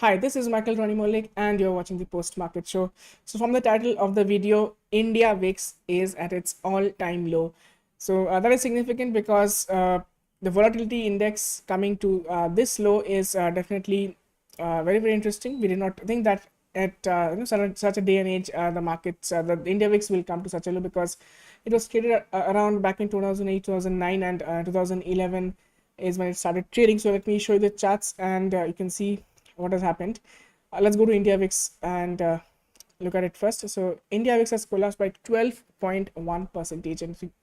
Hi, this is Rony Mullick, and you're watching the Post Market Show. So, from the title of the video, India VIX is at its all-time low. So, that is significant because the volatility index coming to this low is definitely very interesting. We did not think that at such a day and age, the markets, the India VIX will come to such a low because it was traded around back in 2008, 2009, and 2011 is when it started trading. So, let me show you the charts, and you can see what has happened. Let's go to India VIX and look at it first. So India VIX has collapsed by 12.1%, and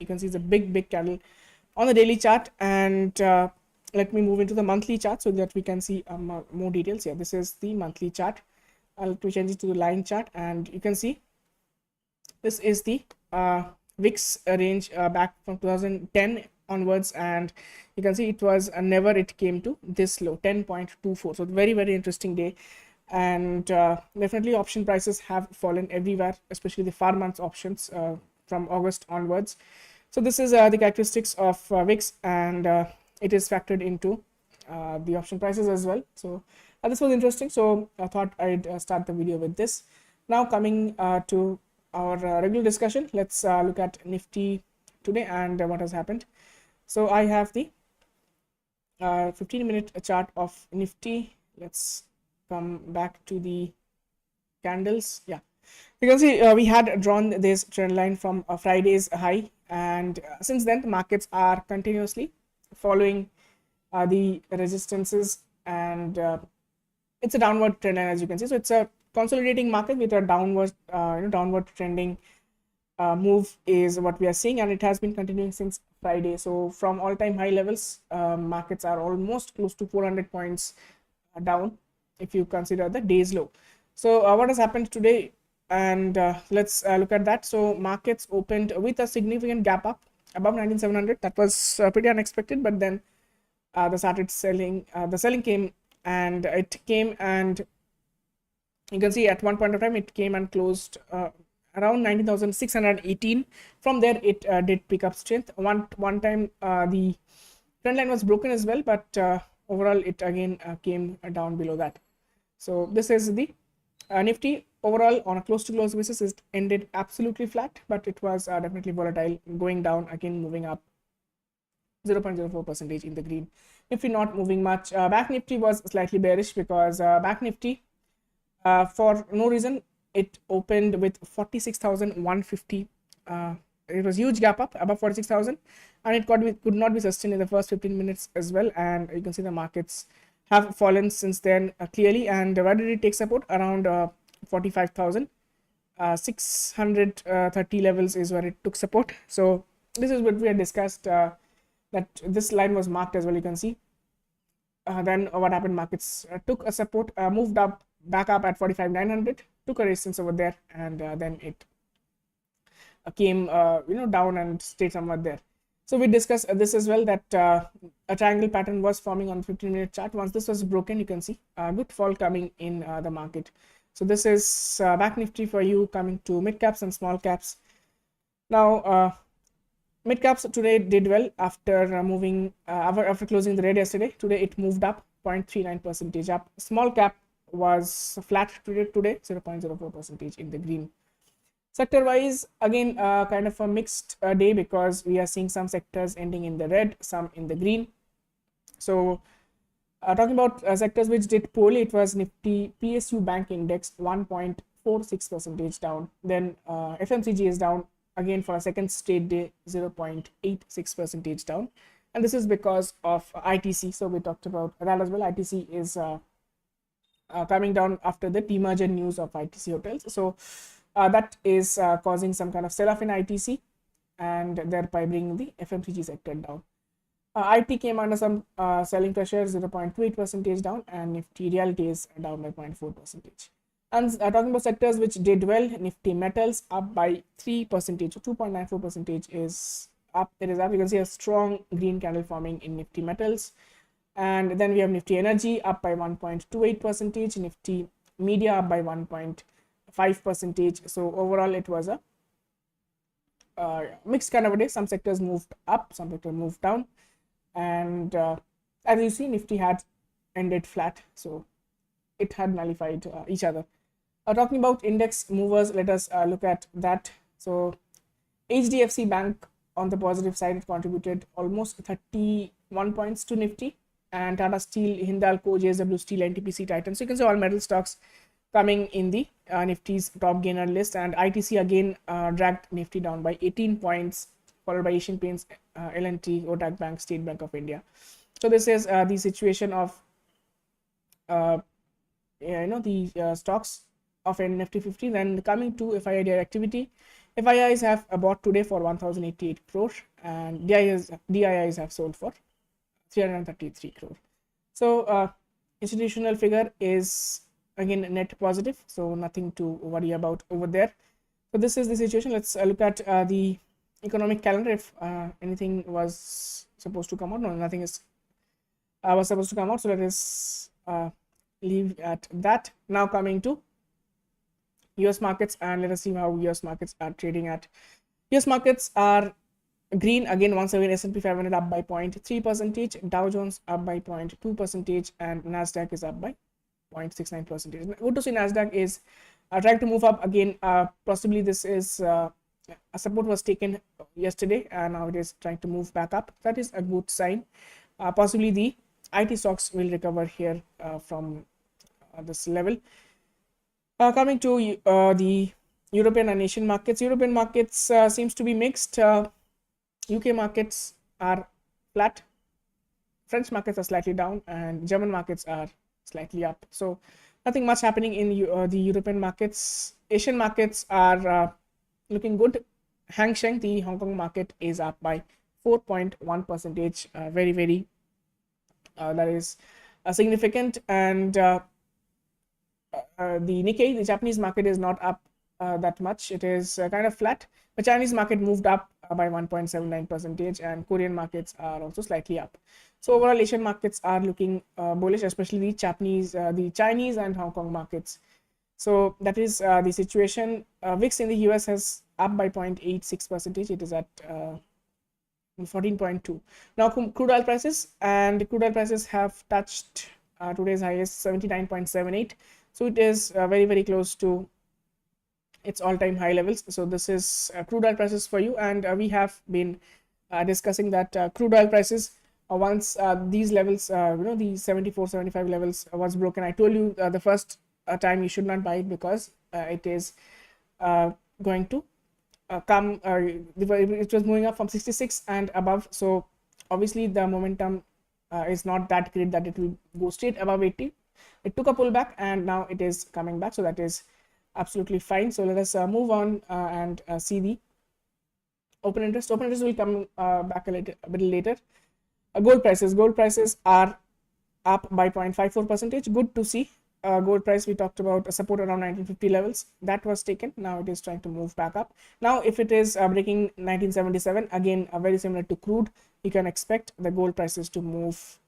you can see it's a big candle on the daily chart. And let me move into the monthly chart so that we can see more details here. This is the monthly chart. I'll change it to the line chart, and you can see this is the VIX range back from 2010 onwards, and you can see it was never it came to this low, 10.24. So very interesting day, and definitely option prices have fallen everywhere, especially the 4-month options from August onwards. So this is the characteristics of VIX, and it is factored into the option prices as well. So this was interesting, so I thought I'd start the video with this. Now coming to our regular discussion, let's look at Nifty today and what has happened. So I have the 15-minute chart of Nifty. Let's come back to the candles. Yeah, you can see we had drawn this trend line from Friday's high, and since then the markets are continuously following the resistances, and it's a downward trend line, as you can see. So it's a consolidating market with a downward downward trending move is what we are seeing, and it has been continuing since Friday. So from all-time high levels, markets are almost close to 400 points down if you consider the day's low. So what has happened today, and let's look at that. So markets opened with a significant gap up above 19,700. That was pretty unexpected, but then the selling came, and it came, and you can see at one point of time it came and closed around 19,618. From there it did pick up strength. One time the trend line was broken as well, but overall it again came down below that. So this is the Nifty. Overall, on a close to close basis, it ended absolutely flat, but it was definitely volatile, going down again, moving up 0.04% in the green. Nifty not moving much. Back Nifty was slightly bearish because Back Nifty for no reason it opened with 46,150. It was huge gap up above 46,000, and it could not be sustained in the first 15 minutes as well. And you can see the markets have fallen since then clearly. And where did it take support? Around 45,000. 630 levels is where it took support. So this is what we had discussed, that this line was marked as well. You can see then what happened, markets took a support, moved up back up at 45,900, took a resistance over there, and then it came down and stayed somewhat there. So we discussed this as well, that a triangle pattern was forming on 15-minute chart. Once this was broken, you can see a good fall coming in the market. So this is Back Nifty for you. Coming to mid caps and small caps. Now mid caps today did well after moving after closing the red yesterday. Today it moved up 0.39% up. Small cap was flat today, 0.04% in the green. Sector wise, again kind of a mixed day, because we are seeing some sectors ending in the red, some in the green. So talking about sectors which did poorly, it was Nifty PSU Bank Index 1.46% down. Then FMCG is down again for a second straight day, 0.86% down, and this is because of ITC. So we talked about that as well. ITC is coming down after the demerger news of ITC hotels. So that is causing some kind of sell-off in ITC, and thereby bringing the FMCG sector down. IT came under some selling pressure, 0.28% down, and Nifty Realty is down by 0.4%. And talking about sectors which did well, Nifty Metals up by 3%, 2.94% is up. It is up. You can see a strong green candle forming in Nifty Metals. And then we have Nifty Energy up by 1.28%, Nifty Media up by 1.5%. So overall, it was a mixed kind of a day. Some sectors moved up, some sectors moved down, and as you see, Nifty had ended flat. So it had nullified each other. Talking about index movers, let us look at that. So HDFC Bank on the positive side, it contributed almost 31 points to Nifty, and Tata Steel, Hindalco, JSW Steel, NTPC, Titan. So you can see all metal stocks coming in the Nifty's top gainer list, and ITC again dragged Nifty down by 18 points, followed by Asian Paints, L&T, Kotak Bank, State Bank of India. So this is the situation of the stocks of Nifty 50. Then coming to FII activity, FIIs have bought today for 1088 crore, and DIIs have sold for 333 crore. So institutional figure is again net positive, so nothing to worry about over there. So this is the situation. Let's look at the economic calendar. If anything was supposed to come out, no, nothing is was supposed to come out, so let us leave at that. Now coming to US markets, and let us see how US markets are trading at. US markets are green again once again. S&P 500 up by 0.3%, Dow Jones up by 0.2%, and Nasdaq is up by 0.69%. Good to see Nasdaq is trying to move up again. Possibly this is a support was taken yesterday, and now it is trying to move back up. That is a good sign. Possibly the IT stocks will recover here from this level. Coming to the European and Asian markets. European markets seems to be mixed. UK markets are flat, French markets are slightly down, and German markets are slightly up. So nothing much happening in the European markets. Asian markets are looking good. Hang Seng, the Hong Kong market, is up by 4.1%. Very that is significant. And the Nikkei, the Japanese market, is not up that much. It is kind of flat. The Chinese market moved up by 1.79%, and Korean markets are also slightly up. So overall, Asian markets are looking bullish, especially the Chinese and Hong Kong markets. So that is the situation. VIX in the US has up by 0.86%. It is at 14.2. Now crude oil prices, and crude oil prices have touched today's highest 79.78. So it is very close to its all-time high levels. So this is crude oil prices for you, and we have been discussing that crude oil prices once these levels, the 74-75 levels was broken. I told you the first time you should not buy it, because it is going to come. It was moving up from 66 and above, so obviously the momentum is not that great that it will go straight above 80. It took a pullback, and now it is coming back, so that is absolutely fine. So let us move on and see the open interest. Open interest will come back a bit later. Gold prices are up by 0.54%. Good to see. Gold price, we talked about a support around 1950 levels, that was taken. Now it is trying to move back up. Now if it is breaking 1977, again very similar to crude, you can expect the gold prices to move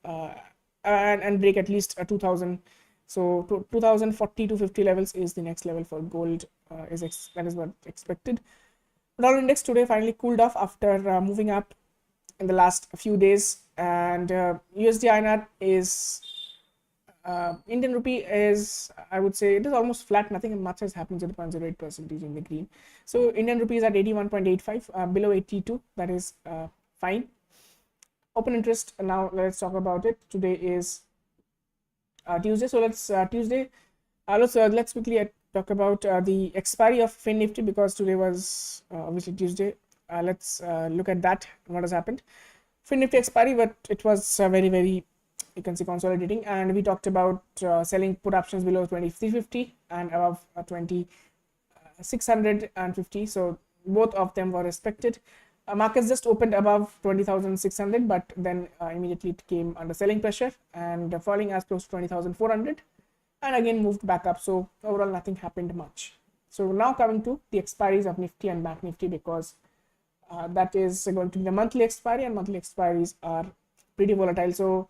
and break at least 2000. So 2040 to 50 levels is the next level for gold. That is what expected. Dollar index today finally cooled off after moving up in the last few days, and USD INR is Indian rupee is, I would say, it is almost flat. Nothing much has happened. 0.08% in the green. So Indian rupee is at 81.85, below 82. That is fine. Open interest. Now let's talk about it. Today is Tuesday. So let's let's quickly talk about the expiry of Fin Nifty, because today was obviously Tuesday. Let's look at that. What has happened? Fin Nifty expiry, but it was very, you can see, consolidating, and we talked about selling put options below 2350 and above 2650. So both of them were respected. Markets just opened above 20,600, but then immediately it came under selling pressure and falling as close to 20,400, and again moved back up. So overall nothing happened much. So now coming to the expiries of Nifty and Bank Nifty, because that is going to be the monthly expiry, and monthly expiries are pretty volatile. So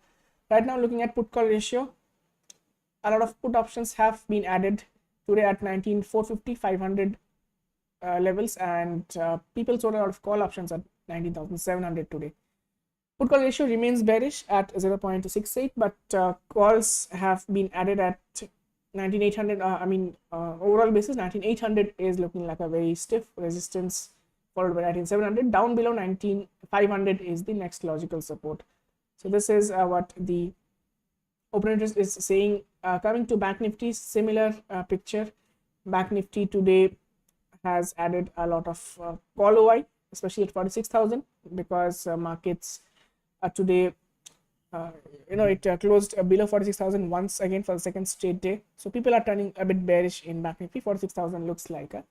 right now, looking at put call ratio, a lot of put options have been added today at 19,450, 500 levels, and people sold a lot of call options at 19,700 today. Put call ratio remains bearish at 0.68, but calls have been added at 19800, overall basis 19800 is looking like a very stiff resistance, followed by 19700. Down below 19500 is the next logical support. So this is what the open interest is saying. Coming to Bank Nifty, similar picture. Bank Nifty today has added a lot of call OI, especially at 46,000, because markets today it closed below 46,000 once again for the second straight day. So people are turning a bit bearish in Bank Nifty. 46,000 looks like a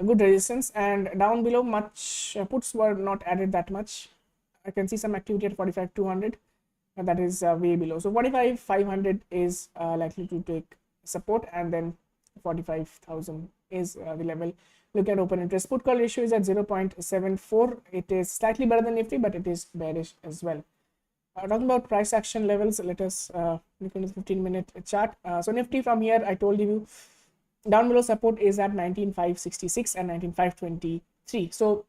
good resistance, and down below much puts were not added that much. I can see some activity at 45,200, and that is way below. So 45,500 is likely to take support, and then 45,000 is the level. Look at open interest. Put call ratio is at 0.74. It is slightly better than Nifty, but it is bearish as well. Talking about price action levels, let us look into the 15-minute chart. So Nifty from here, I told you, down below support is at 19,566 and 19,523. So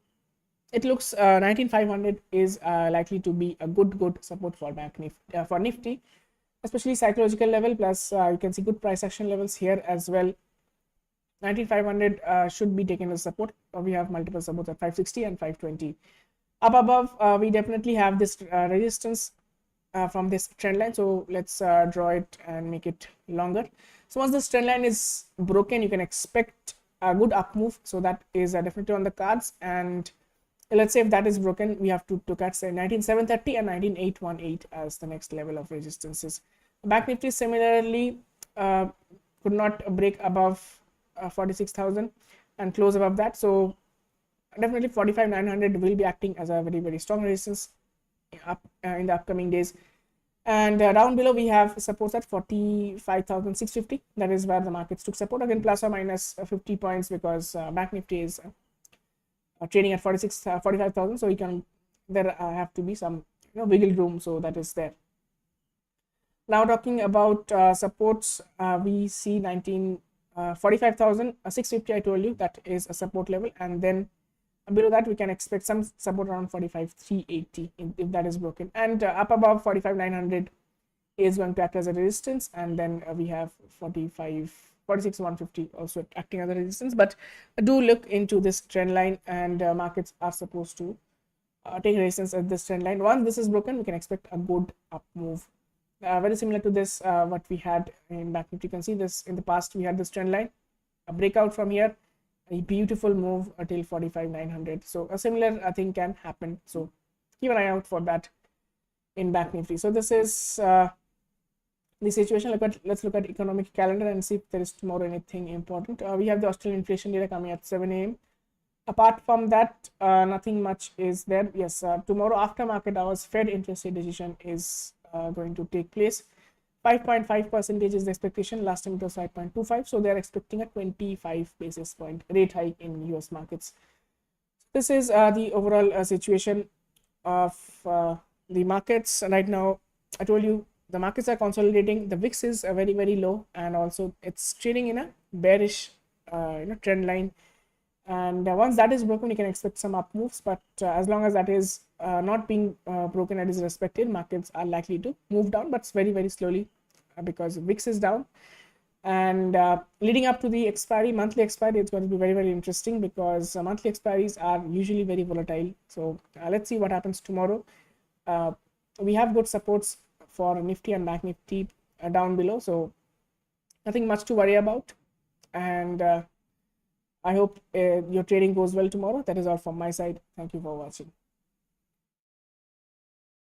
it looks 19,500 is likely to be a good support for Nifty, especially psychological level. Plus, you can see good price action levels here as well. 19,500 should be taken as support. We have multiple supports at 560 and 520. Up above, we definitely have this resistance from this trend line. So let's draw it and make it longer. So once this trend line is broken, you can expect a good up move. So that is definitely on the cards. And let's say if that is broken, we have to look at say 19,730 and 19,818 as the next level of resistances. Bank Nifty similarly could not break above 46,000 and close above that. So definitely 45,900 will be acting as a very strong resistance in the upcoming days. And down below we have supports at 45,650. That is where the markets took support, again plus or minus 50 points, because Bank Nifty is trading at 45,000. So there have to be some wiggle room, so that is there. Now talking about supports, we see 45,650. I told you that is a support level, and then below that we can expect some support around 45,380 if that is broken, and up above 45,900 is going to act as a resistance, and then we have 46,150 also acting as a resistance. But do look into this trend line, and markets are supposed to take resistance at this trend line. Once this is broken, we can expect a good up move, very similar to this what we had in Bank Nifty. You can see this in the past. We had this trend line, a breakout from here, a beautiful move until 45,900. So a similar thing can happen. So keep an eye out for that in Bank Nifty. So this is the situation. Let's look at economic calendar and see if there is tomorrow anything important. We have the Australian inflation data coming at 7 a.m. Apart from that, nothing much is there. Yes, tomorrow after market hours, Fed interest rate decision is going to take place. 5.5% is the expectation. Last time it was 5.25. So they are expecting a 25 basis point rate hike in US markets. This is the overall situation of the markets right now. I told you the markets are consolidating. The VIX is very low, and also it's trading in a bearish trend line. And once that is broken, you can expect some up moves. But as long as that is not being broken and is respected, markets are likely to move down, but very slowly, because VIX is down. And leading up to the monthly expiry, it's going to be very interesting, because monthly expiries are usually very volatile. So let's see what happens tomorrow. We have good supports for Nifty and Bank Nifty down below, so nothing much to worry about. And I hope your trading goes well tomorrow. That is all from my side. Thank you for watching.